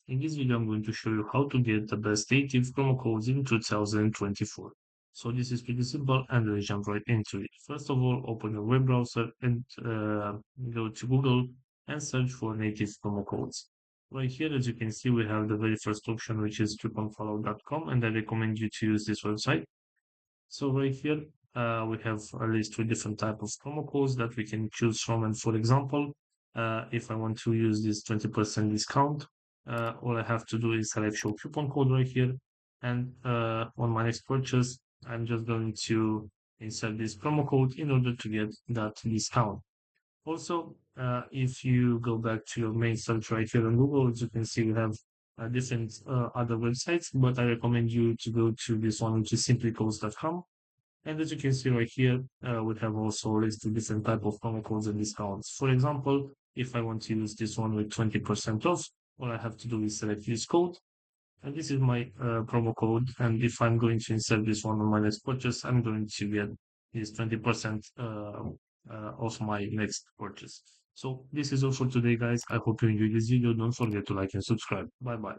In this video, I'm going to show you how to get the best native promo codes in 2024. So this is pretty simple and we'll jump right into it. First of all, open your web browser and go to Google and search for native promo codes. Right here, as you can see, we have the very first option, which is couponfollow.com, and I recommend you to use this website. So right here, we have at least three different type of promo codes that we can choose from. And for example, if I want to use this 20% discount, all I have to do is select show coupon code right here. And on my next purchase, I'm just going to insert this promo code in order to get that discount. Also, if you go back to your main search right here on Google, as you can see, we have different other websites, but I recommend you to go to this one, which is simplycodes.com. And as you can see right here, we have also listed different type of promo codes and discounts. For example, if I want to use this one with 20% off, all I have to do is select use code. And this is my promo code. And if I'm going to insert this one on my next purchase, I'm going to get this 20% off my next purchase. So this is all for today, guys. I hope you enjoyed this video. Don't forget to like and subscribe. Bye bye.